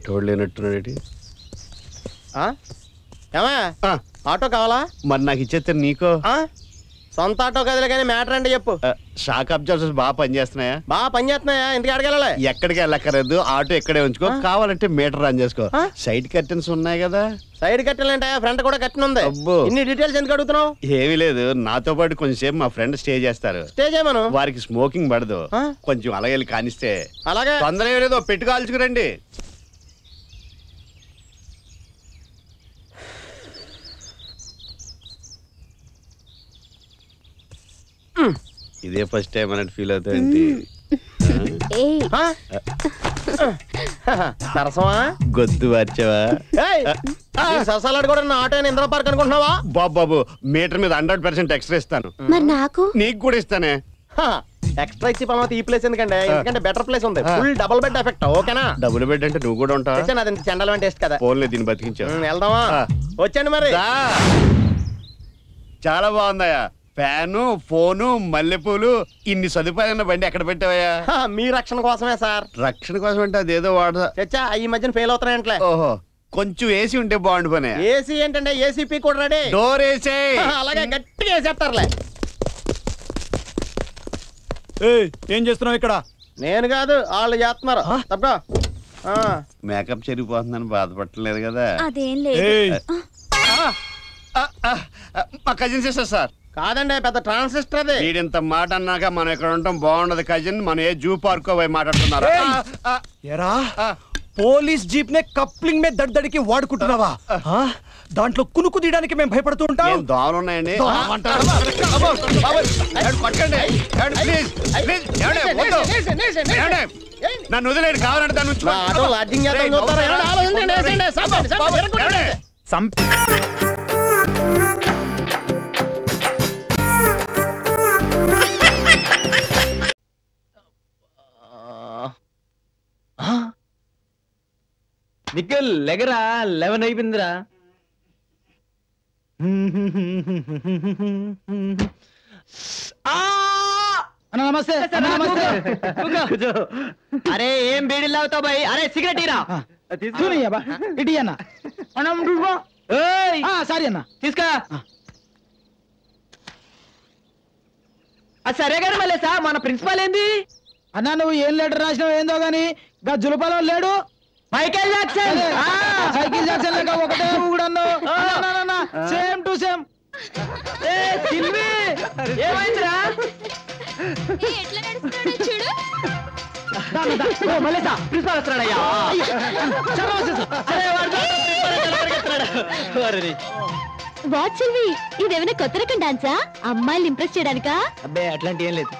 పెట్టేవాళ్ళు లేనట్టున్నాడు. ఆటో కావాలా? మరి నాకు ఇచ్చేస్తే నీకో. సొంత ఆటో కదలే కానీ మ్యాటర్ అంటే చెప్పు. షాక్ అబ్జర్వర్స్ బాగా పనిచేస్తున్నాయా? బాగా పనిచేస్తున్నాయా? ఇంటికి అడగాలి. ఎక్కడికి వెళ్ళక్కర్లేదు, ఆటో ఎక్కడే ఉంచుకో. కావాలంటే మీటర్ రన్ చేసుకో. సైడ్ కర్టెన్స్ ఉన్నాయి కదా. సైడ్ కర్టెన్ అంటే ఫ్రంట్ కూడా కర్టెన్ ఉంది. ఇన్ని డీటెయిల్స్ ఎందుకు అడుగుతున్నావు? ఏమీ లేదు, నాతో పాటు కొంచెంసేపు మా ఫ్రెండ్ స్టే చేస్తారు. స్టే చేయమను. వారికి స్మోకింగ్ పడదు, కొంచెం అలాగే కానిస్తే. అలాగే తొందర లేదో పెట్టి కాల్చుకురండి. ఇదే ఫస్ట్ టైం అన్నట్టు ఫీల్ అవుతాయండి. సరసమా? గొద్దు మార్చావా? సరసాలాడు కూడా నా ఆటో ఇంద్ర పార్క్ అనుకుంటున్నావా? బాబు మీటర్ మీద 100% ఎక్స్ట్రా ఇస్తాను. నాకు నీకు కూడా ఇస్తానే. ఎక్స్ట్రా ఇచ్చి పని ఈ ప్లేస్ ఎందుకంటే ఎందుకంటే బెటర్ ప్లేస్ ఉంది. Full double bed effect. ఓకేనా? డబుల్ బెడ్ అంటే నువ్వు కూడా ఉంటావు. అది చెండాలం టేస్ట్ కదా. ఫోన్లే దీన్ని బతికించావు. వెళ్దామా? వచ్చండి మరి. చాలా బాగుందయ్యా. ఫ్యాను, ఫోను, మల్లెపూలు, ఇన్ని సదుపాయాలు బండి ఎక్కడ పెట్టావయ్యా? మీ రక్షణ కోసమే సార్. రక్షణ కోసం అంటే అదేదో వాడదా? చచ్చా ఈ మధ్యన ఫెయిల్ అవుతున్నాయంట్లే. ఓహో, కొంచెం ఏసీ ఉంటే బాగుండు పని. ఏసీ ఏంటంటే ఏసీపీ కూడా రెడీ. Door AC. అలాగే గట్టిగా వేసేస్తారులే. ఏం చేస్తున్నావు ఇక్కడ? నేను కాదు, వాళ్ళు చేస్తున్నారు. తప్ప మేకప్ చెరిగిపోతుందని బాధపడలేదు కదా? అదేం లేదు. మా కజిన్ సిస్టర్ సార్. కాదండి, పెద్ద ట్రాన్సిస్టర్ అది. వీడింత మాట అన్నాక మనం ఇక్కడ ఉండటం బాగుండదు కజిన్. మనం ఏ జూ పార్క్ పోయి మాట్లాడుతున్నారు. పోలీస్ జీప్ నే కప్లింగ్ మీద దడికి వాడుకుంటున్నావా? దాంట్లో కునుకు తీయడానికి మేము భయపడుతూ ఉంటాం. దోమలు ఉన్నాయండి. నన్ను వదిలేడు, కావాలంటే దాని నుంచి నిఖిల్ లెగరా, 11 అయిపోయిందిరా. నమస్తే. అరే ఏం బీడీలు అవుతావు బాయ్? అరే సిగరెట్ ఇరా. ఇటీ అన్న. సారీ అన్న, తీసుకో. సరే గారు మళ్ళీ సార్ మన ప్రిన్సిపాల్ ఏంది అన్నా? నువ్వు ఏం లెటర్ రాసినావు ఏందో గానీ గా జులపాలో లేడు. Michael Jackson. సైకిల్ జాక్సన్ లెక్క ఒకటే కూడా సేమ్ టు సేమ్. ఏమైందిరా? మళ్ళీ ప్రిన్సిపాల్ వస్తున్నాడయ్యా. వాట్ సిల్వి, ఇదేమైనా కొత్త రకం డాన్సా? అమ్మాయిలు ఇంప్రెస్ చేయడానికా? అబ్బే అట్లాంటి ఏం లేదు.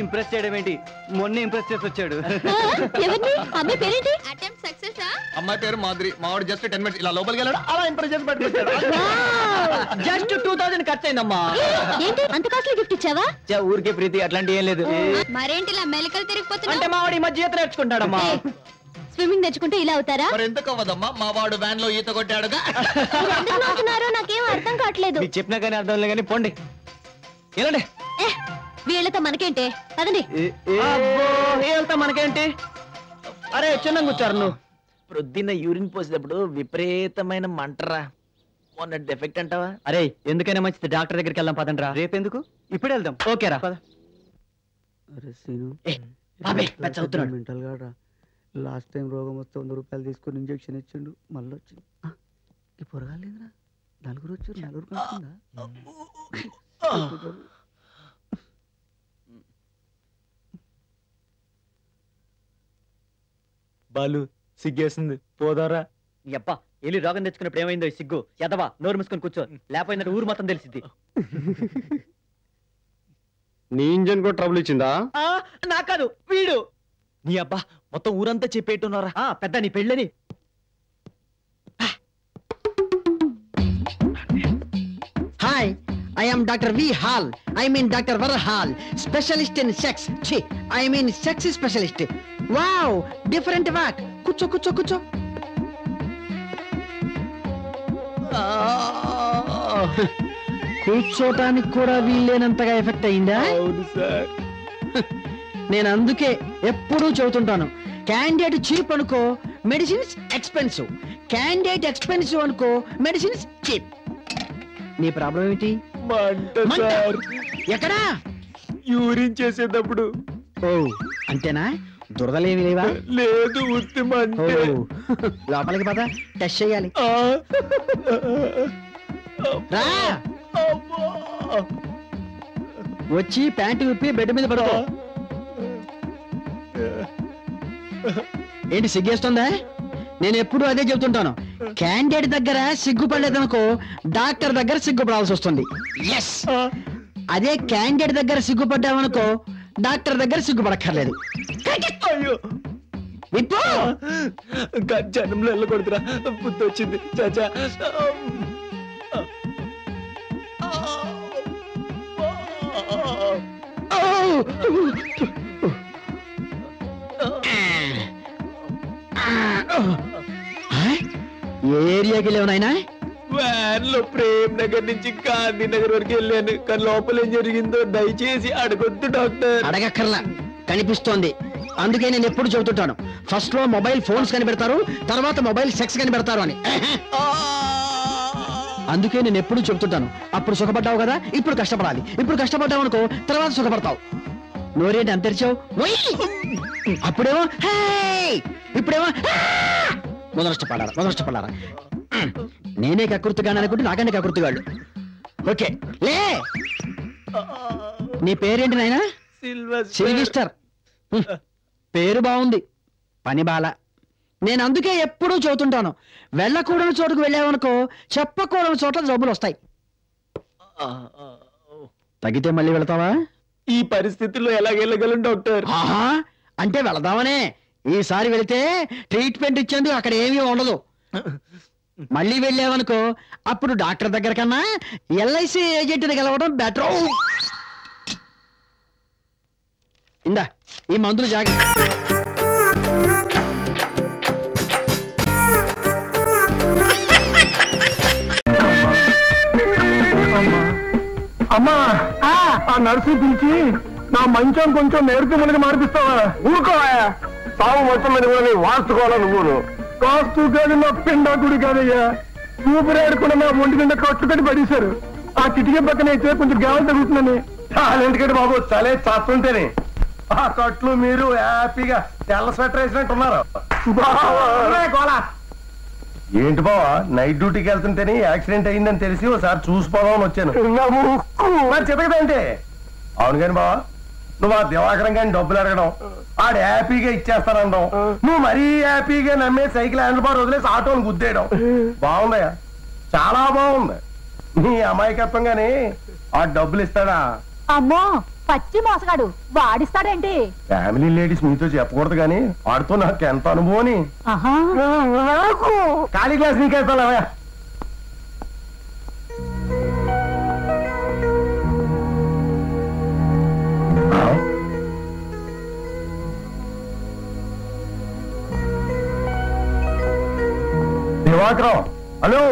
ఇంప్రెస్ చేయడం ఏంటి, మొన్న ఇంప్రెస్ చేసి వచ్చాడు. ఎవరిని? అమ్మాయి పేరేంటి? అమ్మాయి పేరు మాధురి. మావాడు జస్ట్ 10 minutes ఇలా లోపలికి వెళ్ళాడు, అలా ఇంప్రెస్ చేసి పట్టుకొచ్చాడు. జస్ట్ 2000 ఖర్చు అయిందమ్మా. ఏంటి అంత కాస్ట్లీ గిఫ్ట్ ఇచ్చావా? ఊరికే ప్రీతి, అట్లాంటి ఏం లేదు. మరేంటి ఇలా మెలికలు తిరిగిపోతున్నా? అంటే మావాడు ఈ మధ్య ఈత నేర్చుకుంటాడమ్మా. స్విమ్మింగ్ నేర్చుకుంటే ఇలా అవుతారా? మరి ఎందుకు అవ్వదమ్మా? మా వాడు వ్యాన్ లో ఈత కొట్టాడుగా. నాకేం అర్థం కావట్లేదు. చెప్పినా కానీ అర్థం లేదు కానీ పోండి. వెళ్ళండి. వీళ్ళతో మనకేంటి? పదండి. వెళ్తా మనకేంటి? అరే చిన్న కూర్చారు నువ్వు. ప్రొద్దున్న యూరిన్ పోసేటప్పుడు విపరీతమైన మంటరా. మొన్న డెఫెక్ట్ అంటావా? అరే ఎందుకైనా మంచిది డాక్టర్ దగ్గరికి వెళ్దాం పదండ్రా. రేపెందుకు? ఇప్పుడు వెళ్దాం. ఓకేరా. మెంటల్ గా లాస్ట్ టైం రోగం వస్తే 100 రూపాయలు తీసుకుని ఇంజక్షన్ ఇచ్చిండు, మళ్ళీ వచ్చింది. ఈ పొరగాలేదురా, 4 వచ్చారు, 4 కాకుండా. బాలు సిగ్గేస్తుంది, పోదారా. అప్ప వెళ్ళి రోగం తెచ్చుకున్నప్పుడు ఏమైందో ఈ సిగ్గు. ఎదవా నోరు మూసుకొని కూర్చో, లేకపోయిందంటే ఊరు మొత్తం తెలిసింది. నీ ఇంజన్ కూడా ట్రబుల్ ఇచ్చిందా? నా కాదు, వీడు. నీ అబ్బా మొత్తం ఊరంతా చెప్పేట్టున్నారా. పెద్ద నీ పెళ్ళని. Hi, I am Dr. V. Hall. I mean Dr. Var Hall. Specialist in sex. Chi, I mean sex specialist. Wow, different what? Kucho, kucho, kucho. కూర్చోటానికి కూడా వీల్లేనంతగా ఎఫెక్ట్ అయిందా? అవును సార్. నేను అందుకే ఎప్పుడూ చెబుతుంటాను, క్యాండిడేట్ చీప్ అనుకో, మెడిసిన్స్ ఎక్స్పెన్సివ్. క్యాండిడేట్ ఎక్స్పెన్సివ్ అనుకో, medicines cheap. నీ problem ఏంటి? మంట. ఎక్కడా? యూరిన్ చేసేటప్పుడు. ఓ అంతేనా? దురదలేమి లేవా? లేదు, ఉత్తి మంట. లోపలికి పద, టెస్ట్ చేయాలి. రా వచ్చి ప్యాంటు విప్పి బెడ్ మీద పడుకో. ఏంటి సిగ్గేస్తుందా? నేను ఎప్పుడు అదే చెబుతుంటాను, క్యాండిడేట్ దగ్గర సిగ్గుపడలేదనుకో డాక్టర్ దగ్గర సిగ్గుపడాల్సి వస్తుంది. ఎస్, అదే క్యాండిడేట్ దగ్గర సిగ్గుపడ్డామనుకో డాక్టర్ దగ్గర సిగ్గుపడక్కర్లేదు. అయ్యో విప్పు. జనంలో వెళ్ళకూడదురా, బుద్ధి వచ్చింది. చాచా ఏ ఏరియాకి వెళ్ళావు నాయనా? వ్యాన్ లో ప్రేమ్ నగర్ నుంచి గాంధీ నగర్ వరకు వెళ్ళాను. కానీ లోపల ఏం జరిగిందో దయచేసి అడగొద్దు డాక్టర్. అడగక్కర్లా, కనిపిస్తోంది. అందుకే నేను ఎప్పుడు చెబుతుంటాను, ఫస్ట్ లో మొబైల్ ఫోన్స్ కనిపెడతారు, తర్వాత మొబైల్ సెక్స్ కనిపెడతారు అని. అందుకే నేను ఎప్పుడు చెబుతుంటాను, అప్పుడు సుఖపడ్డావు కదా, ఇప్పుడు కష్టపడాలి. ఇప్పుడు కష్టపడ్డావు అనుకో తర్వాత సుఖపడతావు. నోరేంటి అంతరిచావు? అప్పుడేమో ఇప్పుడేమో మొదలష్టపడారా. నేనే కకృతిగాను అనుకుంటే నాకంటే కకృతిగాళ్ళు. ఓకే లే. నీ పేరేంటి నాయనా? సిల్విస్టర్. పేరు బాగుంది, పని బాల. నేను అందుకే ఎప్పుడూ చెబుతుంటాను, వెళ్ళకూడని చోటుకు వెళ్ళావనుకో చెప్పకూడని చోట్ల జబ్బులు వస్తాయి. తగ్గితే మళ్ళీ వెళతావా? ఈ పరిస్థితుల్లో ఎలాగెళ్ళగలను డాక్టర్? ఆహా, అంటే వెళదామనే. ఈసారి వెళితే ట్రీట్మెంట్ ఇచ్చేందుకు అక్కడ ఏమీ ఉండదు. మళ్ళీ వెళ్ళావనుకో అప్పుడు డాక్టర్ దగ్గర కన్నా ఎల్ఐసి ఏజెంట్ని కలవడం బెటర్. ఇందా ఈ మందులు జాగ్రత్త. అమ్మా, ఆ నర్సు పిలిచి నా మంచం కొంచెం నేర్పు మనకి మార్పిస్తావా? ఊరుకోవా, సాగు మొత్తం మీద కూడా వాస్తుకోవాలా? నువ్వు వాస్తు కాదు, నా పిండాకుడి కాదయ్యా. ఊపిరాడకుండా నా ఒంటి నిండా కట్టు కట్టి పడేశారు. ఆ కిటికీ పక్కన అయితే కొంచెం గాలి తగ్గుతుందని. చాలేందుకంటే బాబు, చలే చాస్తుంటేనే ఆ కట్లు మీరు హ్యాపీగా తెల్ల స్వెటర్ వేసినట్టున్నారు. ఏంటి బావా, నైట్ డ్యూటీకి వెళ్తుంటేనే యాక్సిడెంట్ అయిందని తెలిసి ఒకసారి చూసిపోదామని వచ్చాను. మరి చెప్పదంటే అవును కాని బావా, నువ్వు ఆ దివాకరం కానీ డబ్బులు అడగడం, ఆడు హ్యాపీగా ఇచ్చేస్తానడం, నువ్వు మరీ హ్యాపీగా నమ్మే సైకిల్ హ్యాండిల్ బార్ వదిలేసి ఆటోని గుద్దేయడం బాగుందయ్యా, చాలా బాగుంది. నీ అమాయకత్వం గాని ఆ డబ్బులు ఇస్తాడా? అమ్మో, పచ్చి మోసగాడు, వాడిస్తాడేంటి? ఫ్యామిలీ లేడీస్ మీతో చెప్పకూడదు కానీ వాడితో నాకు ఎంత అనుభవం. ఖాళీ క్లాస్ నీకేస్తావా? దివాకరం, హలో.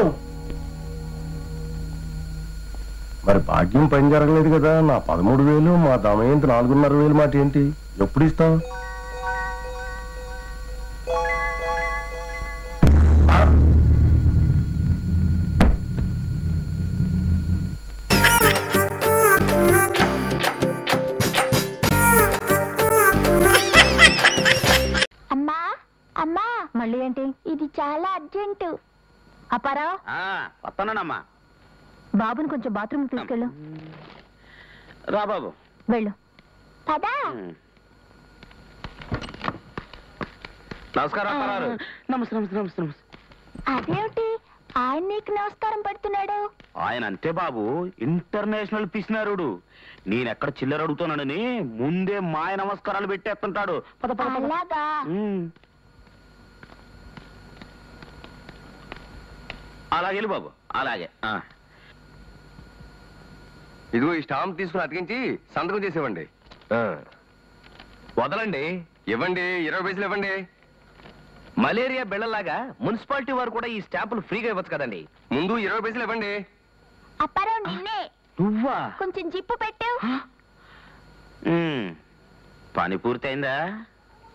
మరి భాగ్యం పని జరగలేదు కదా, నా 13,000 మా దమయంతి 4,500 మాట ఏంటి? ఎప్పుడు ఇస్తావు? అమ్మా అమ్మా, మళ్ళీ ఏంటి? ఇది చాలా అర్జెంటు. అప్పారా, వస్తానమ్మా. బాబుని కొంచెం బాత్రూమ్ తీసుకెళ్ళు. రా బాబు, వెళ్ళు. పదా. నమస్కారం. నమస్తే నమస్తే నమస్తే నమస్తే. అదేమిటి ఆయన నీకు నమస్కారం పెడుతున్నాడు? ఆయన అంతే బాబు, ఇంటర్నేషనల్ పిసినారుడు. నేనెక్కడ చిల్లర అడుగుతానని ముందే మాయ నమస్కారాలు పెట్టేస్తుంటాడు. అలాగా? అలాగే బాబు, అలాగే. ఇదిగో ఈ స్టాంప్ తీసుకుని అతికించి సంతకం చేసేవ్వండి. వదలండి, ఇవ్వండి, 20 పైసలు ఇవ్వండి. మలేరియా బిళ్ళలాగా మున్సిపాలిటీ వారు కూడా ఈ స్టాంపులు ఫ్రీగా ఇవ్వచ్చు కదండి. ముందు 20 పైసలు ఇవ్వండి. అప్పారావు, నిన్నే. నువ్వా? కొంచెం జిప్పు పెట్టు. పని పూర్తయిందా?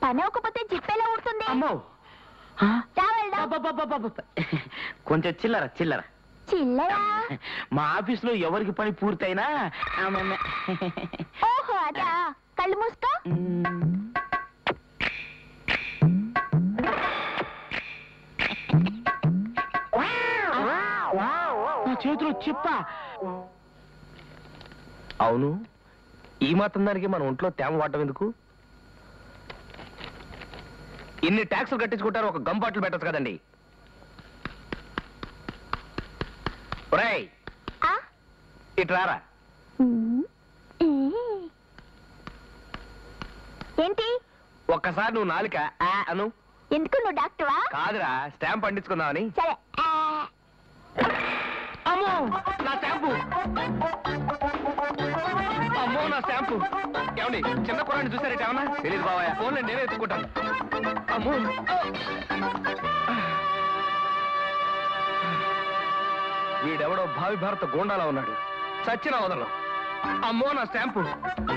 పని అవ్వకపోతే జిప్పు ఎలా ఊడుతుంది? అమ్మో, కొంచెం చిల్లర చిల్లర చిల్లరా? మా ఆఫీస్ లో ఎవరికి పని పూర్తయినా ఓహో అదా, కళ్ళు మూసుకో. నా చేతిలో చిప్ప. అవును, ఈ మాత్రం దానికి మన ఒంట్లో తేమ వాడటం ఎందుకు? ఇన్ని ట్యాక్సులు కట్టించుకుంటారు, ఒక గమ్ బాటిల్ పెట్టచ్చు కదండి. ఒరేయ్, ఇటు రారా. ఏంటి? ఒక్కసారి నువ్వు నాలుక అను. ఎందుకు, నువ్వు డాక్టరా? కాదురా, స్టాంప్ పండించుకుందామని. సరే. అమ్మో నా స్టాంపు, అమ్మో నా స్టాంపు. ఏమండి, చిన్న కుర్రాన్ని చూసారేట ఏమన్నా? తెలీదు బాబాయ్, ఫోన్లో నేనే ఎత్తుకుంటాను. అమ్మో, వీడెవడో భావి భారత గోండాలా ఉన్నాడు, చచ్చిన వదలం. అమ్మో నా స్టాంపు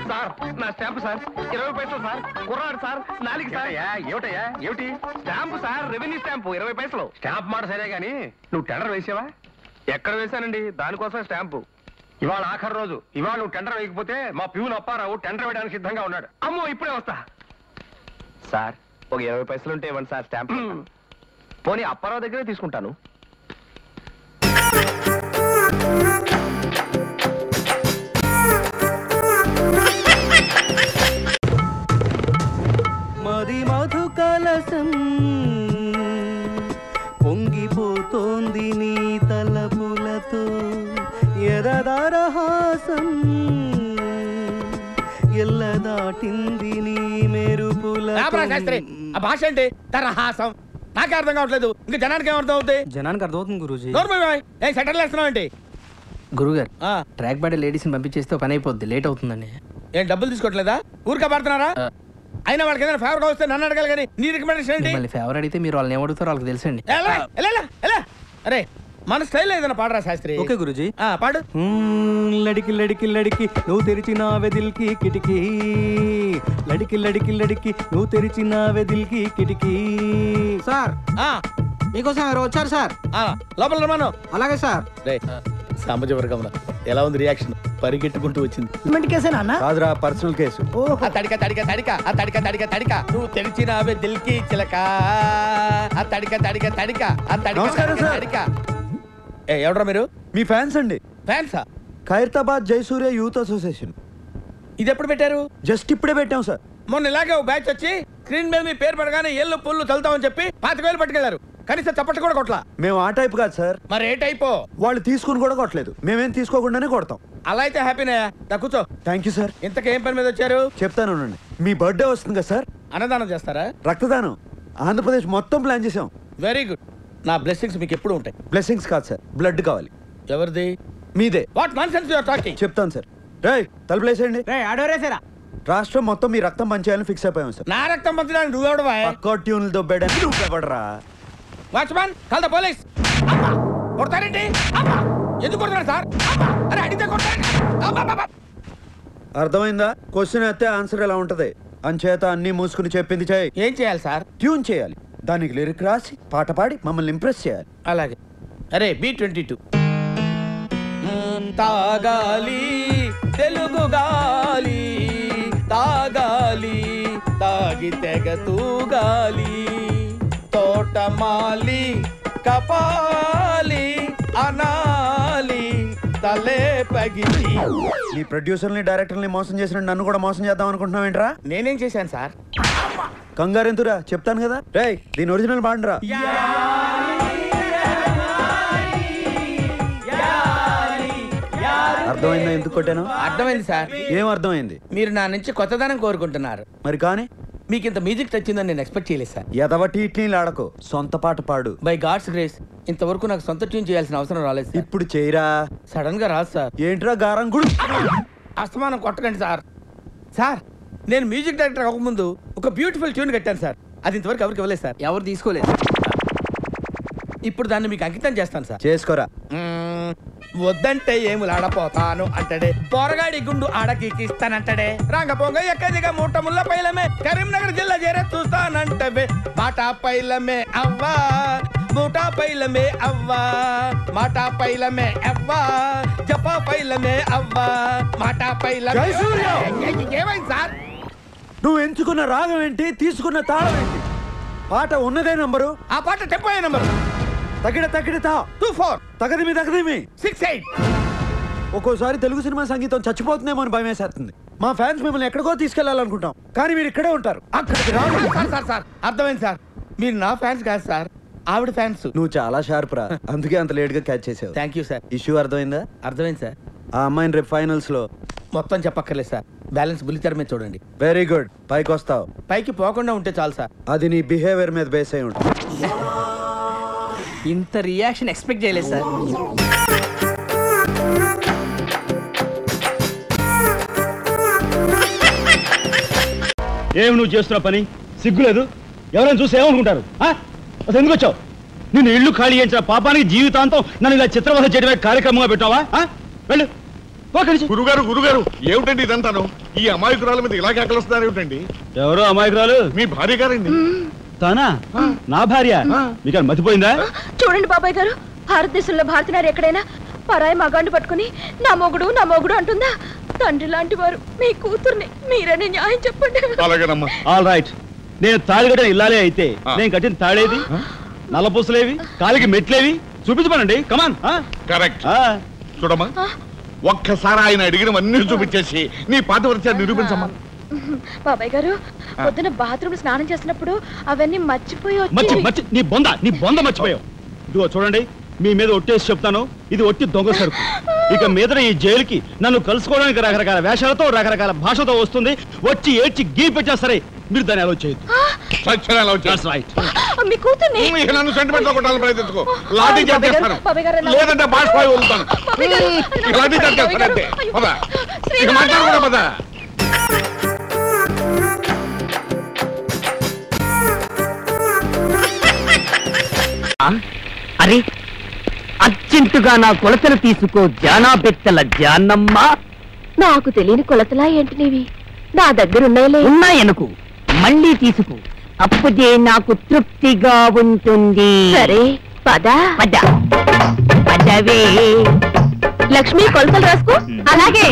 సార్, నా స్టాంపు సార్, 20 పైసలు సార్. కుర్రాడు సార్, నాలుగు సార్. ఏమిటయ్యా, ఏమిటి స్టాంపు సార్? రెవెన్యూ స్టాంపు 20 పైసలు. స్టాంప్ మాట సరే గానీ నువ్వు టెండర్ వేసావా? ఎక్కడ వేశానండి, దానికోసం స్టాంపు. ఇవాళ ఆఖరి రోజు, ఇవాళ నువ్వు టెండర్ వేయకపోతే మా ప్యూన్ అప్పారావు టెండర్ వేయడానికి సిద్ధంగా ఉన్నాడు. అమ్మో, ఇప్పుడే వస్తా సార్. ఒక 20 పైసలు ఉంటే ఇవ్వండి సార్ స్టాంప్. పోనీ అప్పారావు దగ్గరే తీసుకుంటాను. మది మధు కలసం పొంగిపోతోంది నీ తలపులతో, ఎదదారహాసం ఎల్ల దాటింది నీ మెరుపుల. శాస్త్రి, ఆ భాష ఏంటి? తరహాసం నాకే అర్థం కావట్లేదు, ఇంకా జనానికి ఏమర్థం అవుతుంది? జనానికి అర్థమవుతుంది గురూజీ. ఏం సెటిల్ వేస్తున్నావు ఏంటి? గురుగారు, ట్రాక్ బాడీ లేడీస్ని పంపించేస్తే పని అయిపోద్ది, లేట్ అవుతుందండి. ఏం డబ్బులు తీసుకోవట్లేదా? ఊరికే పడుతున్నారా? అయినా వాళ్ళకి ఏదైనా ఫేవర్ వస్తే నన్ను అడగాలి కానీ నీ రికమెండేషన్ ఏంటి? మళ్ళీ ఫేవర్ అడిగితే మీరు వాళ్ళని ఏమడుగుతారో వాళ్ళకి తెలుసండి. అరే, మన స్టైల్ ఏదైనా పాడరా శాస్త్రి? ఓకే గురూజీ, పాడు. లడికి లడికి లడికి నువ్వు తెరిచిన వెదిల్కి కిటికీ, లడికి లడికి లడికి నువ్వు తెరిచిన వెదిల్కి కిటికీ. సార్, మీకోసం ఎవరు వచ్చారు సార్? లోపల రమాను. అలాగే సార్. సామాజిక వర్గంలో ఎలా ఉంది రియాక్షన్? పరిగెట్టుకుంటూ వచ్చింది. కాదురా, పర్సనల్ కేసు. తడిక తడిక తడిక, ఆ తడిక తడిక తడిక నువ్వు తెరిచినావే దిల్కి చిలక, ఆ తడిక తడిక తడిక, ఆ తడిక తడిక. ఎవడ్రా మీరు? మీ ఫ్యాన్స్ అండి. ఫ్యాన్సా? Khairatabad Jayasurya youth association. ఇది ఎప్పుడు పెట్టారు? జస్ట్ ఇప్పుడే పెట్టాం సార్. మొన్న ఇలాగే ఓ బ్యాచ్ వచ్చి స్క్రీన్ మీద మీ పేరు పడగానే ఏళ్ళు పుల్లు చల్లుతామని చెప్పి 25,000 పట్టుకెళ్లారు. కనీసం చప్పట్లు కూడా కొట్టలా. మేము ఆ టైప్ కాదు సార్. మరి ఏ టైపో? వాళ్ళు తీసుకుని కూడా కొట్టలేదు, మేమేం తీసుకోకుండానే కొడతాం. అలా అయితే హ్యాపీనే. కూర్చో. Thank you sir. ఇంతకేం పని మీద వచ్చారు? చెప్తాను ఉండండి. మీ బర్త్డే వస్తుంది కదా సార్, అన్నదానం చేస్తారా? రక్తదానం ఆంధ్రప్రదేశ్ మొత్తం ప్లాన్ చేసాం. Very good. నా బ్లెస్సింగ్స్ మీకు ఎప్పుడు ఉంటాయి. బ్లెస్సింగ్స్ కాదు సార్, బ్లడ్ కావాలి. ఎవరిది? మీదే. What nonsense you are talking? చెప్తాను సార్. రేయ్, తలుపులేసేయండి. రాష్ట్రం మొత్తం మీ రక్తం పంచేయాలని ఫిక్స్ అయిపోయాం సార్. నా రక్తం పంచడానికి నువ్వెవడవా? పక్క ట్యూన్లు దొబ్బేయడానికి నువ్వెవడరా? Watchman, call the police. కొడతారేంటి? ఎందుకు కొడతారు సార్? అరే అడిగితే కొడతారు. అర్థమైందా? క్వశ్చన్ అయితే ఆన్సర్ ఎలా ఉంటది. అంచేత అన్ని మూసుకుని చెప్పింది చేయి. ఏం చేయాలి సార్? ట్యూన్ చేయాలి, దానికి లిరిక్ రాసి పాట పాడి మమ్మల్ని ఇంప్రెస్ చేయాలి. అలాగే. అరే B22 తాగాలి తెలుగు గాలి, తాగాలి తాగి తెగ తూగాలి, తోటమాలి కపాలి అనాలి తలే పగిలి. నీ ప్రొడ్యూసర్ని డైరెక్టర్ని మోసం చేసిన నన్ను కూడా మోసం చేద్దాం అనుకుంటున్నావు ఏంట్రా? నేనేం చేశాను సార్? కంగారెంతురా, చెప్తాను కదా. రేయ్, దీని ఒరిజినల్ పాడరా. అర్థమైందా ఎందుకు కొట్టాను? అర్థమైంది సార్. ఏం అర్థమైంది? మీరు నా నుంచి కొత్తదనం కోరుకుంటున్నారు. మరి కానీ మీకు ఇంత మ్యూజిక్ తెచ్చిందని నేను ఎక్స్పెక్ట్ చేయలేదు సార్. ఎదవటి ఇట్లీలు ఆడకు, సొంత పాట పాడు. బై గాడ్స్ గ్రేస్ ఇంతవరకు నాకు సొంత ట్యూన్ చేయాల్సిన అవసరం రాలేదు సార్. ఇప్పుడు చేయరా. సడన్ గా రాదు సార్. ఏంట్రా గారం గుడు? అస్తమానం కొట్టకండి సార్. సార్, నేను మ్యూజిక్ డైరెక్టర్ అవ్వకముందు ఒక బ్యూటిఫుల్ ట్యూన్ కట్టాను సార్. అది ఇంతవరకు ఎవరికి ఇవ్వలేదు సార్. ఎవరు తీసుకోలేదు. ఇప్పుడు దాన్ని మీకు అంకితం చేస్తాను సార్. చేసుకోరా. వద్దంటే ఏములాడపోతాను అంటడే, పోరగాడి గుండు ఆడకిస్తానంటడే, రంగపోంగ ఎక్కదిగా మూట ముళ్ళ పైలమే, కరీంనగర్ జిల్లా చేరే చూస్తానంటవే, బాటా పైలమే అవ్వా మూటా పైలమే అవ్వా, మాటా పైలమే అవ్వా, జపా పైలమే అవ్వా, మాటా పైలమే. ఏమైంది సార్? నువ్వు ఎంచుకున్న రాగం ఏంటి, తీసుకున్న తాళం ఏంటి? పాట ఉన్నదే నంబరు, ఆ పాట టెంపో నంబరు తగిడ తగిడతా 24 తగదిమి తగదిమి 68. ఒక్కోసారి తెలుగు సినిమా సంగీతం చచ్చిపోతుందేమో అని భయం వేసేస్తుంది. మా ఫ్యాన్స్ మిమ్మల్ని ఎక్కడికో తీసుకెళ్లాలనుకుంటాం, కానీ మీరు ఇక్కడే ఉంటారు. అక్కడికి రాదు. సార్ అర్థమైంది సార్, మీరు నా ఫ్యాన్స్ కాదు సార్, ఆవిడ ఫ్యాన్స్. నువ్వు చాలా షార్ప్ రా, అందుకే అంత లేట్ గా క్యాచ్ చేసావు. Thank you sir. ఇష్యూ అర్థమైందా? అర్థమైంది సార్. ఆ అమ్మాయిని రేపు ఫైనల్స్ లో మొత్తం చెప్పక్కర్లేదు సార్, బ్యాలెన్స్ బుల్లితెర మీద చూడండి. వెరీ గుడ్, పైకి వస్తావు. పైకి పోకుండా ఉంటే చాలు సార్. అది నీ బిహేవియర్ మీద బేస్ అయి ఉంటుంది. ఇంత రియాక్షన్ ఎక్స్పెక్ట్ చేయలేదు సార్. ఏమి నువ్వు చేస్తున్న పని సిగ్గులేదు? ఎవరైనా చూసి ఏమనుకుంటారు? అసలు ఎందుకు వచ్చావు? నిన్ను ఇల్లు ఖాళీ చేయించిన పాపానికి జీవితాంతం నన్ను ఇలా చిత్రవధ చేయడమే కార్యక్రమంగా పెట్టావా? వెళ్ళు. గురుగారు గురుగారు ఏమిటండి ఇదంతాను? ఈ అమాయకురాల మీద ఇలా కేకలుస్తున్నారు ఏమిటండి? ఎవరో అమాయకురాలు? మీ భార్య గారండి. తానా? నా భార్య? మీకు మతిపోయిందా? చూడండి బాబాయ్ గారు, భారతదేశంలో భారతీయులు ఎక్కడైనా పరాయి మగాండు పట్టుకుని నా మొగుడు అంటుందా? తండ్రి లాంటి వారు మీ కూతుర్ని మీరనే న్యాయం చెప్పండి. అలాగేనమ్మా. All right. నేను తాళి కట్టిన ఇల్లాలే అయితే నేను కట్టిన తాళేది, నల్లపూసలేవి, కాలికి మెట్లేవి చూపించమనండి. కమాన్. కరెక్ట్. చూడమ్మా, ఒక్కసారి ఆయన అడిగినవన్నీ చూపించేసి నీ పాతివ్రత్యాన్ని నిరూపించమ్మా. బాబాయ్ గారు, పొద్దున బాత్రూమ్ స్నానం చేసినప్పుడు అవన్నీ మర్చిపోయి నీ బొంద మర్చిపోయావు. ఇదిగో చూడండి, మీ మీద ఒట్టేసి చెప్తాను, ఇది ఒట్టి దొంగ సరుకు. ఇక మీద ఈ జైలుకి నన్ను కలుసుకోవడానికి రకరకాల వేషాలతో రకరకాల భాషతో వస్తుంది. వచ్చి ఏడ్చి గీ పెట్టా సరే మీరు దాన్ని అలో చేయదు. మీ కూతుర్ని నన్ను సెంటిమెంట్ లో కొట్టాలని ప్రయత్నించుకో. లాఠీ చేస్తాను, లేదంటే బాష్పాయి వదులుతాను. లాఠీ చేస్తానంటే ఇక మాట్లాడకూడదు పద. అరే, అర్జెంటుగా నా కొలతలు తీసుకో జానాబెత్తల జానమ్మ. నాకు తెలియని కొలతలా ఏంటి నీవి? నా దగ్గర ఉన్నాయనుకు, మళ్ళీ తీసుకో, అప్పుడే నాకు తృప్తిగా ఉంటుంది. సరే పద పద పదవే. లక్ష్మి, కొలతలు రాసుకో. అలాగే.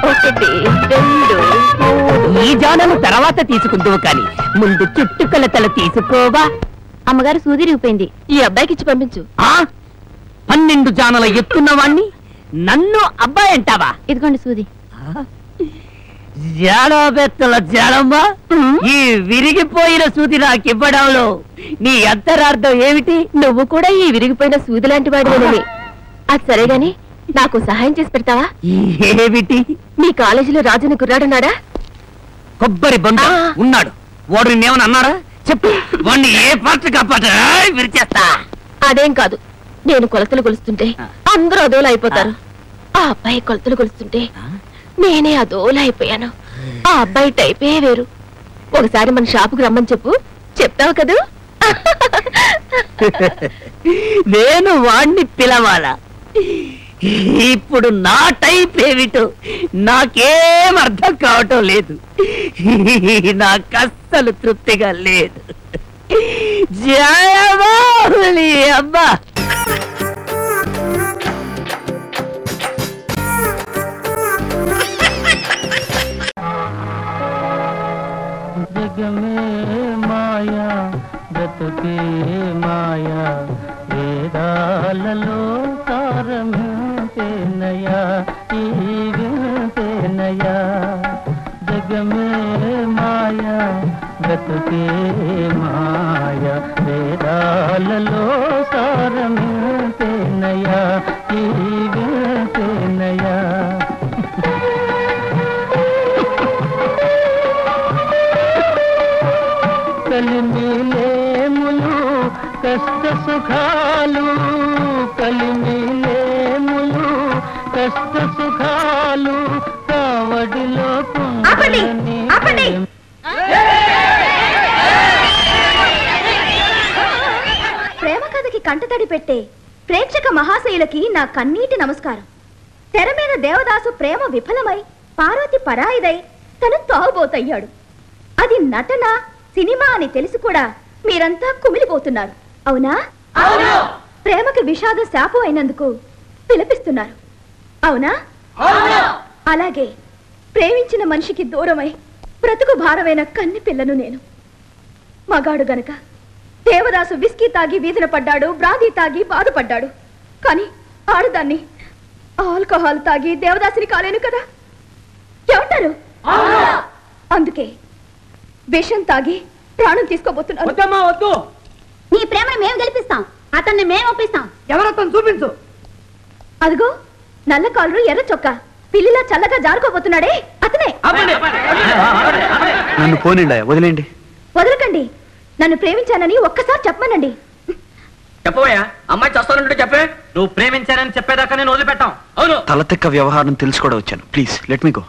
1 2 3. ఈ జానము తర్వాత తీసుకుందువు, కానీ ముందు చుట్టు కొలతలు తీసుకోవా. అమ్మగారు సూది రిగిపోయింది, ఈ అబ్బాయికి ఇచ్చి పంపించు. 12 జానల ఎత్తున్నవాణ్ణి నన్ను అబ్బాయి అంటావా? ఇదిగోండి సూది. జాడబెత్తల జాడమ్మ, ఈ విరిగిపోయిన సూది నాకివ్వడంలో నీ అంతరార్థం ఏమిటి? నువ్వు కూడా ఈ విరిగిపోయిన సూది లాంటి వాడివేనని. అది సరే గాని నాకు సహాయం చేసి పెడతావా? ఏమిటి? మీ కాలేజీలో రాజుని కుర్రాడున్నాడా? కొబ్బరి బొండ ఉన్నాడు. వాడు నిన్నేమని అన్నారా? చెప్పు, వాడిని ఏ పార్టీ కాపాట విరిచేస్తా. అదేం కాదు, నేను కొలతలు కొలుస్తుంటే అందరూ అదోలా అయిపోతారు. ఆ అబ్బాయి కొలతలు కొలుస్తుంటే నేనే అదోలా అయిపోయాను. ఆ అబ్బాయి టైపే వేరు. ఒకసారి మన షాపుకి రమ్మని చెప్పు, చెప్తావు కదూ? నేను వాణ్ణి పిలవాలా? ఇప్పుడు నా టైప్ ఏమిటో నాకేం అర్థం కావటం లేదు. నాకు అస్సలు తృప్తిగా లేదు. జయబాహులి అబ్బా. జగమే మాయా బ్రతుకే మాయా, వేదాలలో సారమేనయా ఈ వింతేనయా. జగమే మాయా బ్రతుకే మాయా, వేదాలలో సారమేనయా ఈ వింతేనయా. కలిమిలేములు కష్ట సుఖాలు, కలిమిలేములు కష్ట సుఖాలు, కావడిలో ప్రేమ కథ కంటతడి పెట్టే ప్రేక్షక మహాశయులకి నా కన్నీటి నమస్కారం. తెర మీద దేవదాసు ప్రేమ విఫలమై పార్వతి పరాయిదై తను తాగుబోతయ్యాడు. అది నటన సినిమా అని తెలిసి కూడా మీరంతా కుమిలిపోతున్నారు, అవునా? ప్రేమకి విషాద శాపం అయినందుకు పిలిపిస్తున్నారు, అవునా? అలాగే ప్రేమించిన మనిషికి దూరమై బ్రతుకు భారమైన కన్ని పిల్లను నేను. మగాడు గనక దేవదాసు విస్కీ తాగి వీధిన పడ్డాడు, బ్రాందీ తాగి బాధపడ్డాడు. కానీ ఆడదాన్ని ఆల్కహాల్ తాగి దేవదాసుని కాలేను కదా, ఏమంటారు? అందుకే విషం తాగి ప్రాణం తీసుకోబోతున్నాను. వద్దు, నీ ప్రేమను మేము గెలిపిస్తాం, అతన్ని మేము ఒప్పిస్తాం. ఎవరతను చూపించు. అదిగో నల్ల కాలరు ఎర్ర చొక్కా పిల్లిలా చల్లగా జారుకోబోతున్నాడే అతనే. నన్ను పోనిండా, వదిలేండి. వదలకండి, నన్ను ప్రేమించానని ఒక్కసారి చెప్పమనండి. చెప్పవయ్యా, అమ్మాయి చస్తానంటే చెప్పే. నువ్వు ప్రేమించానని చెప్పేదాకా నేను వదిలిపెట్టాం. అవును, తలతెక్క వ్యవహారం తెలుసు కూడా వచ్చాను. Please let me go.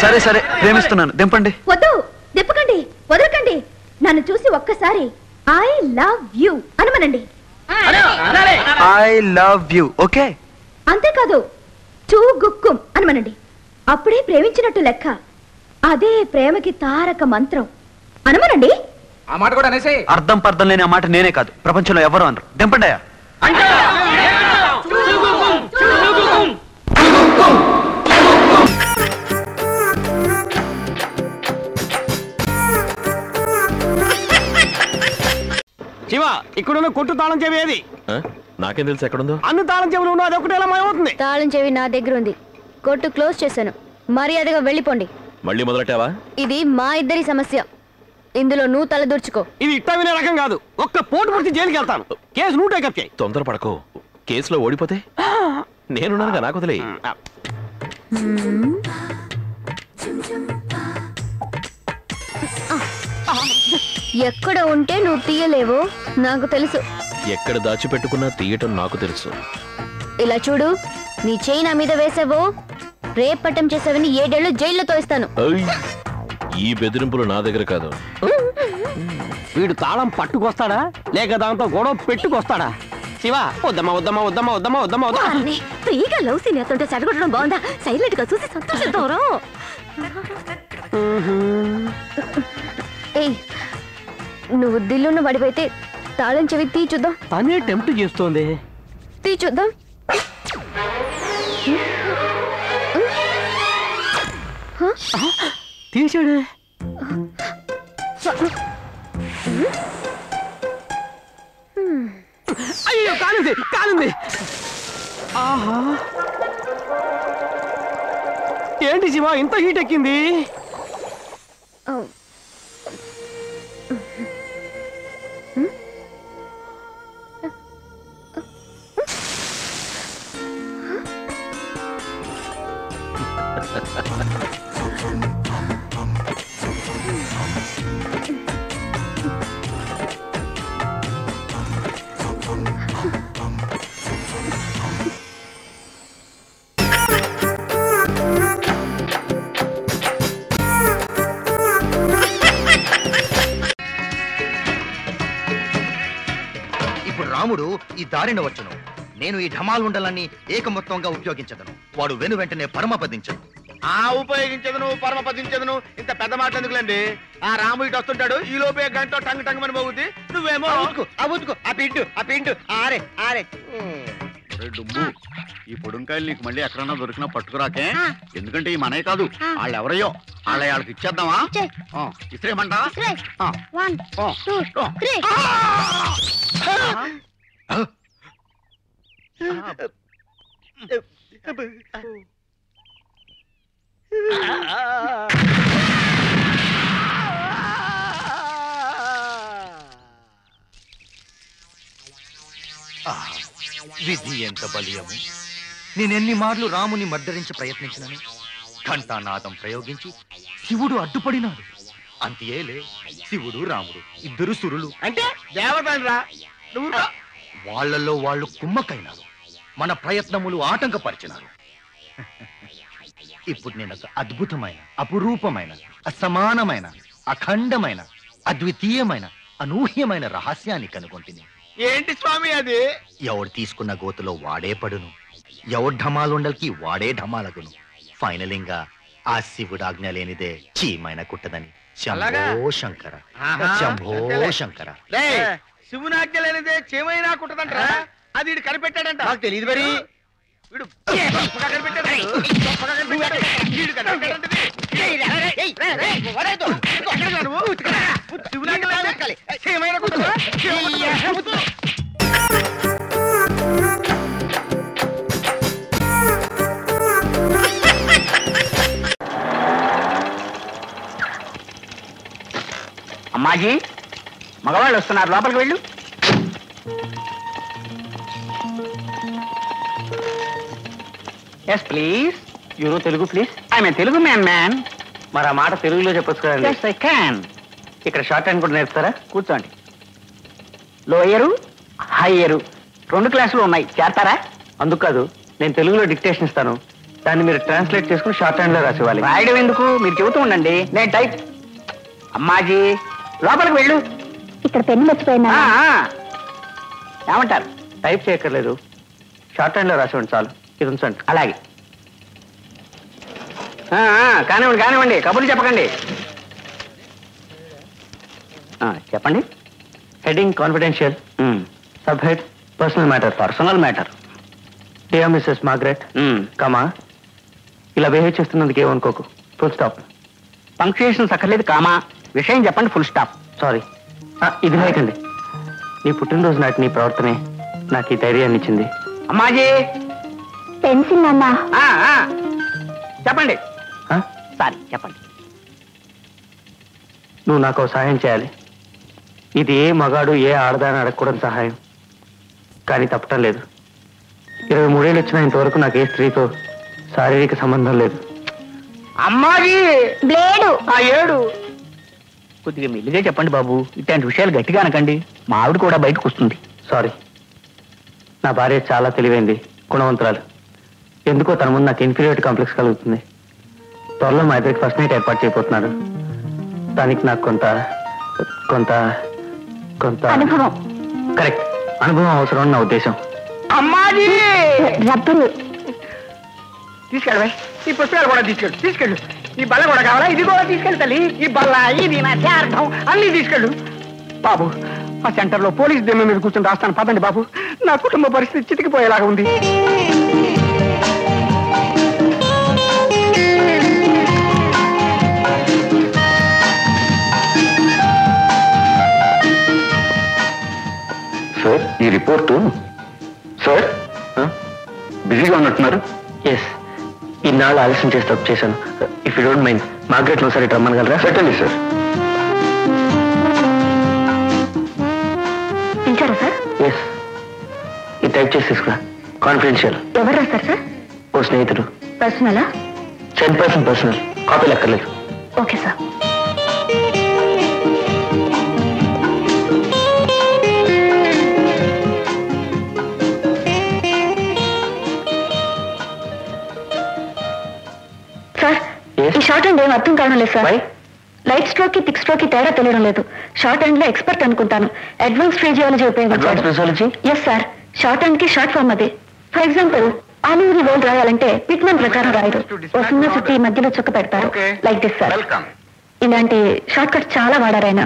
సరే సరే, ప్రేమిస్తున్నాను, దింపండి. వద్దు, దిప్పకండి, వదలకండి. నన్ను చూసి ఒక్కసారి ఐ లవ్ యూ అనమనండి. I love you. ఓకే, అంతేకాదు చూ గుక్కుం అనమనండి. అప్పుడే ప్రేమించినట్టు లెక్క. అదే ప్రేమకి తారక మంత్రం అనమనండి. ఆ మాట కూడా అనేసి. అర్థం పర్థం లేని ఆ మాట నేనే కాదు, ప్రపంచంలో ఎవరు అనరు. దింపండి. శివ, ఇక్కడున్న కొట్టు తాళం చెవి ఏది? నాకేం తెలుసు ఎక్కడుందో. అన్ని తాళం చెవులు ఉన్నా అది ఒకటి ఎలా మాయమవుతుంది? తాళం చెవి నా దగ్గర ఉంది. కొట్టు క్లోజ్ చేశాను. మర్యాదగా వెళ్ళిపోండి. మళ్ళీ మొదలెట్టావా? ఇది మా ఇద్దరి సమస్య. ఇందులో నువ్వు తలదూర్చుకో. ఇది ఇట్టా వినే రకం కాదు. ఒక్క పోటు పుడిచి జైలుకి వెళ్తాను. కేసు నువ్వు టేకప్ చేయి. తొందరపడకు, కేసులో ఓడిపోతే నేనున్నానుగా, నాకు వదిలే. ఎక్కడ ఉంటే నువ్వు తీయలేవో నాకు తెలుసు. ఎక్కడ దాచిపెట్టుకున్నా తీయటం నాకు తెలుసు. ఇలా చూడు, నీ చేయి నా మీద వేసావో రేపట్టం చేసావని 7 ఏళ్ళు జైల్లో తోయిస్తాను. ఈ బెదిరింపులు నా దగ్గర కాదు. వీడు తాళం పట్టుకొస్తాడా లేక దాంతో గొడవ పెట్టుకొస్తాడా? శివ, వద్దమ్మా వద్దమ్మా వద్దమ్మా వద్దమ్మా వద్దమ్మా వద్దా. ఫ్రీగా లవ్ సీన్ అతనితో చెడగొట్టడం బాగుందా? సైలెంట్ గా చూసి సంతోషిద్దాం. ఏయ్, నువ్వు దిల్లున్న వడివైతే తాళం చెవి తీ చూద్దాం. తనే టెంప్ట్ చేస్తోంది. తీ చూద్దాం. తీసాడే. అయ్యో, కాలింది కాలింది. ఆహా, ఏంటి శివ ఇంత హీట్ ఎక్కింది? రాముడు ఈ దారిన వచ్చును. నేను ఈ ఢమాలుండలన్నీ ఏకమొత్తంగా ఉపయోగించదను. వాడు వెను వెంటనే పరమపదించను. ఉపయోగించదును పరమపదించదును. ఇంత పెద్ద మాటలు ఎందుకులండి? ఆ రాము ఇటు వస్తుంటాడు, ఈ లోపే గంట టంగ్ టంగ్ అని పోగుద్ది. నువ్వేమో ఆ పిండు ఆరే ఆరే. డుమ్ము, ఈ పొడుంకాయలు నీకు మళ్ళీ ఎక్కడన్నా దొరికినా పట్టుకురాకే. ఎందుకంటే ఈ మనమే కాదు, వాళ్ళు ఎవరయ్యో వాళ్ళకి ఇచ్చేద్దామా? ఇస్త్రేమంటావా? విధి ఎంత బలీయము! నేనెన్ని మార్లు రాముని మర్దరించి ప్రయత్నించినను ఘంటానాదం ప్రయోగించి శివుడు అడ్డుపడినాడు. అంతేలే, శివుడు రాముడు ఇద్దరు సురులు. అంటే దేవతరా? వాళ్లలో వాళ్ళు కుమ్మకైనారు. మన ప్రయత్నములు ఆటంకపరిచినారు. ఇప్పుడు నేను ఒక అద్భుతమైన, అపురూపమైన, అసమానమైన, అఖండమైన, అద్వితీయమైన అనూహ్యమైన రహస్యాన్ని కనుగొంటిని. ఏంటి స్వామి అది? ఎవడు తీసుకున్న గోతులో వాడే పడును, ఎవడు ఢమాలుండల్కి వాడే ఢమాలగును. ఫైనలింగా ఆ శివుడు ఆజ్ఞ లేనిదే చీమైన కుట్టదని. శంభో శంకర, శంభో శంకర. శివునాజ్ఞ లేనిదే చేమైనా కుట్టదంటరా? అది వీడు కనిపెట్టాడంట. నాకు తెలియదు మరి. వీడు కనిపెట్టాడు. చేమైనా కుట్టదా? అమ్మాజీ, మగవాళ్ళు వస్తున్నారు, లోపలికి వెళ్ళు. Yes please. యూరో Telugu please. I Telugu man. మరి ఆ మాట తెలుగులో చెప్పొచ్చు కదండి. I can. ఇక్కడ షార్ట్ హ్యాండ్ కూడా నేర్పుతారా? కూర్చోండి. లోయరు హయ్యరు 2 క్లాసులు ఉన్నాయి, చేస్తారా? అందుకు కాదు, నేను తెలుగులో డిక్టేషన్ ఇస్తాను, దాన్ని మీరు ట్రాన్స్లేట్ చేసుకుని షార్ట్ హ్యాండ్ లో రాసేవాలి. రాయడం ఎందుకు, మీరు చెబుతూ ఉండండి, నేను టైప్. అమ్మాజీ లోపలికి వెళ్ళు. ఇక్కడ పెన్ను మర్చిపోయినా. ఏమంటారు? టైప్ చేయక్కర్లేదు, షార్ట్ హ్యాండ్ లో రాసేవండి చాలు. ఇది ఉంచండి. అలాగే. కానివ్వండి కానివ్వండి, కబుర్లు చెప్పకండి. చెప్పండి. Heading confidential, sub head personal matter. Personal matter. Dear Mrs Margaret, comma ఇలా బిహేవ్ చేస్తున్నందుకు ఏమనుకోకు. Full stop. పంక్చుయేషన్ సక్కర్లేదు, కామా. విషయం చెప్పండి, ఫుల్ స్టాప్. సారీ. ఇది లేకండి. నీ పుట్టినరోజు నాటి నీ ప్రవర్తనే నాకు ఈ ధైర్యాన్ని ఇచ్చింది. అమ్మాజీ పెన్సిల్ అన్నా. చెప్పండి. సారీ, చెప్పండి. నువ్వు నాకు సహాయం చేయాలి. ఇది ఏ మగాడు ఏ ఆడదాన్ని అడగకూడని సహాయం, కానీ తప్పటం లేదు. 23 ఏళ్ళు వచ్చినా ఇంతవరకు నాకు ఏ స్త్రీతో శారీరక సంబంధం లేదు. అమ్మాజీ బ్లేడు. ఏడు. కొద్దిగా మెల్లిగా చెప్పండి బాబు, ఇట్లాంటి విషయాలు గట్టిగా అనకండి, మా ఆవిడ కూడా బయటకు వస్తుంది. సారీ. నా భార్య చాలా తెలివైంది, గుణవంతురాలు. ఎందుకో తన ముందు నాకు ఇన్ఫీరియారిటీ కాంప్లెక్స్ కలుగుతుంది. త్వరలో మా ఇద్దరికి ఫస్ట్ నైట్ ఏర్పాటు చేయబోతున్నాడు. దానికి నాకు కొంత కొంత కొంత అనుభవం. కరెక్ట్, అనుభవం అవసరం అని నా ఉద్దేశం. అమ్మాజీ రబ్బరు తీసుకెళ్ళవే. ఈ పుస్తకాలు కూడా తీసుకెళ్ళు. ఈ బల్ల కూడా కావాలా? ఇది కూడా తీసుకెళ్ళి తల్లి. ఈ బల్ల, ఇది నా చార్థం, అన్ని తీసుకెళ్ళు. బాబు, ఆ సెంటర్లో పోలీస్ దిమ్మ మీద కూర్చొని రాస్తాను, పదండి బాబు. నా కుటుంబ పరిస్థితి చితికిపోయేలాగా ఉంది. సార్, ఈ రిపోర్టు సార్ బిజీగా ఉన్నట్టున్నారు. ఎస్, ఇన్నాళ్ళు ఆలస్యం చేసి తప్పు చేశాను. If you don't mind, Margaret లో సరే రమ్మనగలరా? సెటండి సార్. పిలిచారా సార్? ఎస్, ఇది టైప్ చేసి తీసుకురా. కాన్ఫిడెన్షియల్. ఎవరు రాస్తారు సార్? ఓ స్నేహితుడు. పర్సనలా? 10% పర్సనల్. కాపీ లెక్కర్లేదు. Okay sir. ఈ షార్ట్ హ్యాండ్ ఏం అర్థం కావడం లేదు సార్. లైట్ స్ట్రోక్ కి థిక్ స్ట్రోక్ కి తేడా తెలియడం లేదు. షార్ట్ హ్యాండ్ లో ఎక్స్పర్ట్ అనుకుంటాను. అడ్వాన్స్ ఫిజియాలజీ ఉపయోగించారు. ఎస్ సార్, షార్ట్ హ్యాండ్ కి షార్ట్ ఫార్మ్ అది. ఫర్ ఎగ్జాంపుల్, ఆలివరి వేల్ రాయాలంటే పిట్మెన్ ప్రకారం రాయరు, ఓ సున్నా చుట్టి మధ్యలో చుక్క పెడతారు. Like this sir. ఇలాంటి షార్ట్ కట్ చాలా వాడారు ఆయన.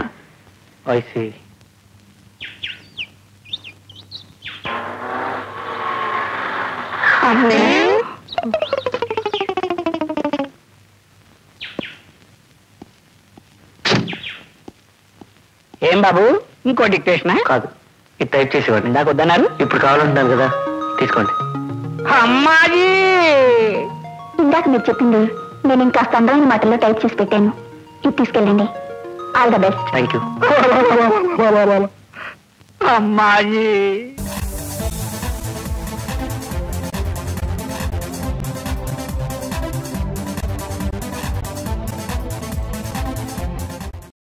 ఏం బాబు, ఇంకో డిక్టేషన్? కాదు, ఇది టైప్ చేసేవాడిని. నాకు వద్దన్నారు, ఇప్పుడు కావాలంటున్నాను కదా, తీసుకోండి. అమ్మాజీ, ఇందాక మీరు చెప్పింది నేను ఇంకా అందమైన మాటల్లో టైప్ చేసి పెట్టాను. ఇది తీసుకెళ్ళండి. All the best. Thank you. Ammaji.